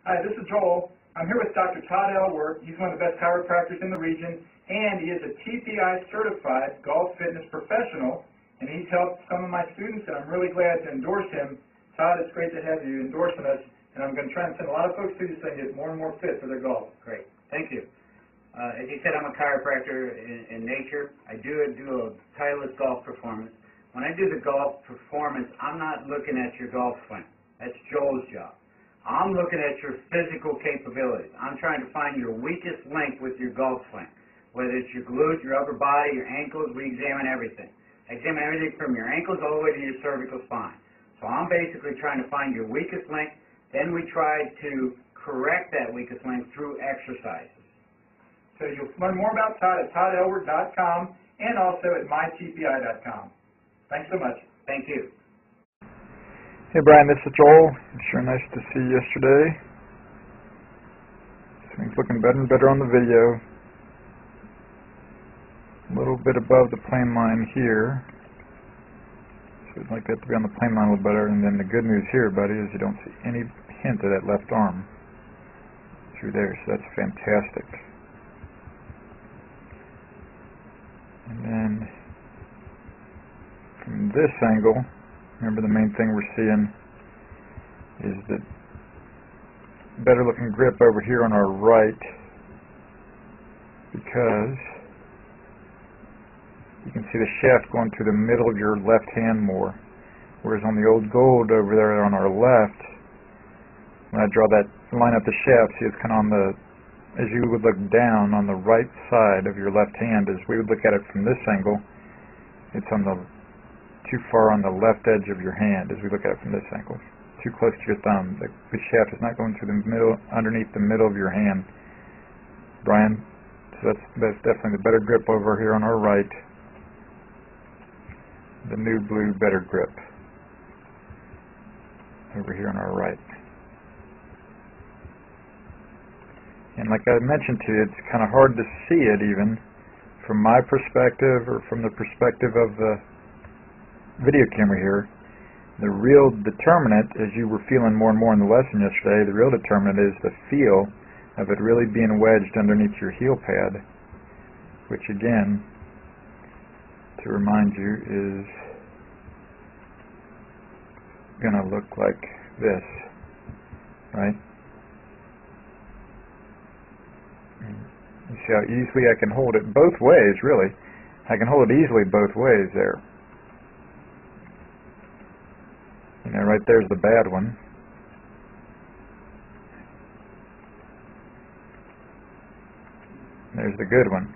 Hi, this is Joel. I'm here with Dr. Todd Elworth. He's one of the best chiropractors in the region, and he is a TPI certified golf fitness professional, and he's helped some of my students, and I'm really glad to endorse him. Todd, it's great to have you endorsing us, and I'm going to try and send a lot of folks through this thing to get more and more fit for their golf. Great. Thank you. As you said, I'm a chiropractor in nature. I do a Titleist golf performance. When I do the golf performance, I'm not looking at your golf swing. That's Joel's job. I'm looking at your physical capabilities. I'm trying to find your weakest link with your golf swing. Whether it's your glute, your upper body, your ankles, we examine everything. I examine everything from your ankles all the way to your cervical spine. So I'm basically trying to find your weakest link. Then we try to correct that weakest link through exercises. So you'll learn more about Todd at toddelworth.com and also at mytpi.com. Thanks so much. Thank you. Hey Brian, this is Joel. Sure nice to see you yesterday. Swing's looking better and better on the video. A little bit above the plane line here. So we'd like that to be on the plane line a little better. And then the good news here, buddy, is you don't see any hint of that left arm through there. So that's fantastic. And then from this angle, remember the main thing we're seeing is the better looking grip over here on our right, because you can see the shaft going through the middle of your left hand more, whereas on the old gold over there on our left, when I draw that line up the shaft, see it's kind of on the, as you would look down on the right side of your left hand, as we would look at it from this angle, it's on the too far on the left edge of your hand as we look at it from this angle. Too close to your thumb. The shaft is not going through the middle, underneath the middle of your hand, Brian. So that's definitely the better grip over here on our right. The new blue better grip over here on our right. And like I mentioned to you, it's kind of hard to see it even from my perspective or from the perspective of the video camera here. The real determinant, as you were feeling more and more in the lesson yesterday, the real determinant is the feel of it really being wedged underneath your heel pad, which again, to remind you, is going to look like this, right? You see how easily I can hold it both ways, really. I can hold it easily both ways there. You know, right there's the bad one. There's the good one.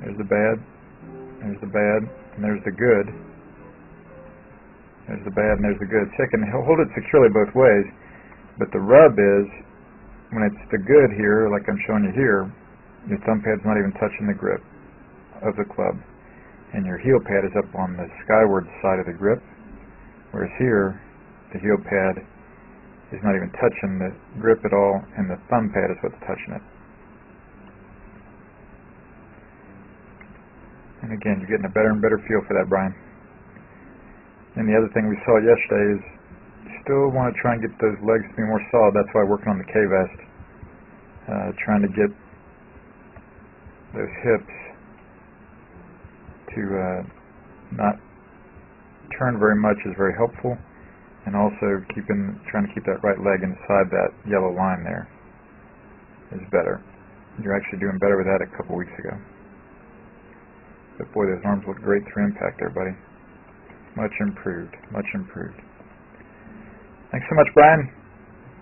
There's the bad. There's the bad. And there's the good. There's the bad and there's the good. So I can hold it securely both ways. But the rub is, when it's the good here, like I'm showing you here, your thumb pad's not even touching the grip of the club. And your heel pad is up on the skyward side of the grip. Whereas here, the heel pad is not even touching the grip at all, and the thumb pad is what's touching it. And again, you're getting a better and better feel for that, Brian. And the other thing we saw yesterday is you still want to try and get those legs to be more solid. That's why working on the K-vest, trying to get those hips to not turn very much is very helpful, and also trying to keep that right leg inside that yellow line there is better. You're actually doing better with that a couple weeks ago. But boy, those arms look great through impact there, buddy. Much improved, much improved. Thanks so much, Brian.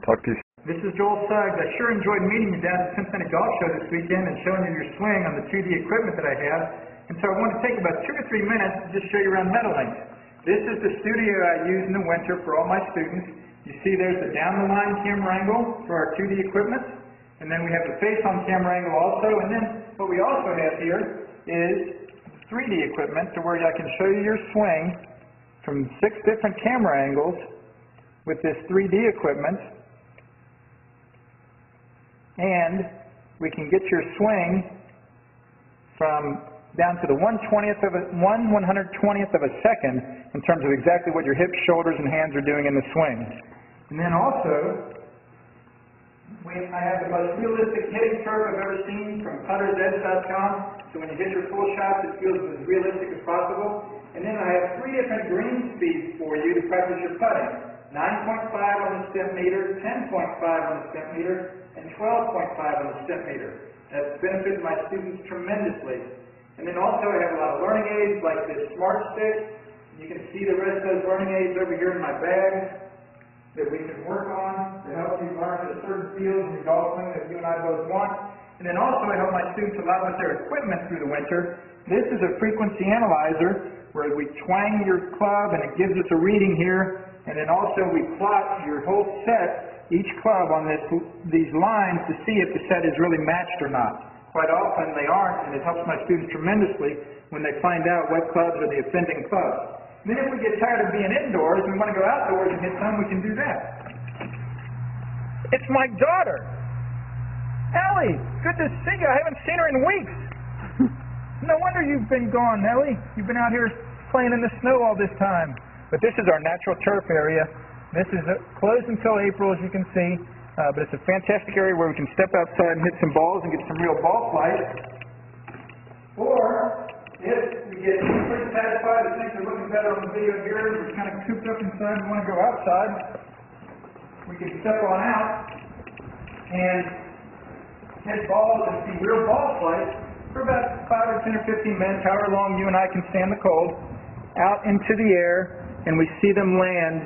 Talk to you soon. This is Joel Suggs. I sure enjoyed meeting you down at the Cincinnati Golf Show this weekend and showing you your swing on the 2D equipment that I have. And so I want to take about 2 or 3 minutes to just show you around Meadowlink. This is the studio I use in the winter for all my students. You see there's the down-the-line camera angle for our 2D equipment. And then we have the face-on camera angle also. And then what we also have here is 3D equipment to where I can show you your swing from 6 different camera angles with this 3D equipment. And we can get your swing from down to the 1/120th of a second in terms of exactly what your hips, shoulders, and hands are doing in the swing. And then also, I have the most realistic hitting curve I've ever seen from puttersedge.com. So when you hit your full shot, it feels as realistic as possible. And then I have 3 different green speeds for you to practice your putting. 9.5 on the stem meter, 10.5 on the stem meter, and 12.5 on the stem meter. That's benefited my students tremendously. And then also I have a lot of learning aids like this Smart Stick. You can see the rest of those learning aids over here in my bag that we can work on to help you learn the certain fields in your golf swing that you and I both want. And then also I help my students a lot with their equipment through the winter. This is a frequency analyzer where we twang your club and it gives us a reading here. And then also we plot your whole set, each club on these lines to see if the set is really matched or not. Quite often they aren't, and it helps my students tremendously when they find out what clubs are the offending clubs. Then if we get tired of being indoors and we want to go outdoors and hit some, we can do that. It's my daughter. Ellie, good to see you. I haven't seen her in weeks. No wonder you've been gone, Ellie. You've been out here playing in the snow all this time. But this is our natural turf area. This is closed until April, as you can see. But it's a fantastic area where we can step outside and hit some balls and get some real ball flight. Or if we get pretty satisfied and things are looking better on the video here, we're kind of cooped up inside and want to go outside, we can step on out and hit balls and see real ball flight for about 5 or 10 or 15 minutes, however long you and I can stand the cold, out into the air, and we see them land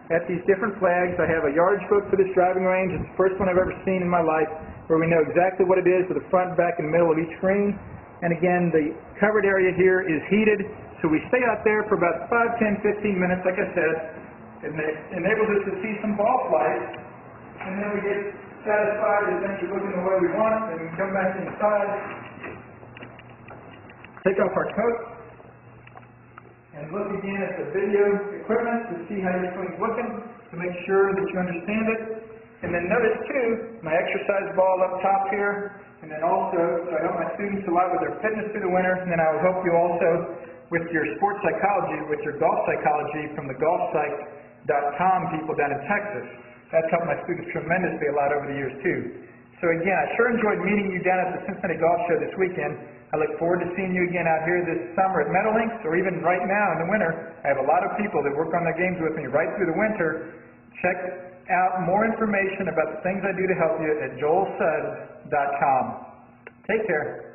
at these different flags. I have a yardage book for this driving range. It's the first one I've ever seen in my life where we know exactly what it is with the front, back, and middle of each green. And again, the covered area here is heated, so we stay out there for about 5, 10, 15 minutes, like I said. It enables us to see some ball flight, and then we get satisfied that things are looking the way we want, and we come back inside, take off our coat, and look again at the video equipment to see how your swing's looking, to make sure that you understand it. And then notice too, my exercise ball up top here, and then also, so I help my students a lot with their fitness through the winter, and then I will help you also with your sports psychology, with your golf psychology from the golfpsych.com people down in Texas. That's helped my students tremendously a lot over the years too. So again, I sure enjoyed meeting you down at the Cincinnati Golf Show this weekend. I look forward to seeing you again out here this summer at Meadowlinks, or even right now in the winter. I have a lot of people that work on their games with me right through the winter. Check out more information about the things I do to help you at joelsuggs.com. Take care.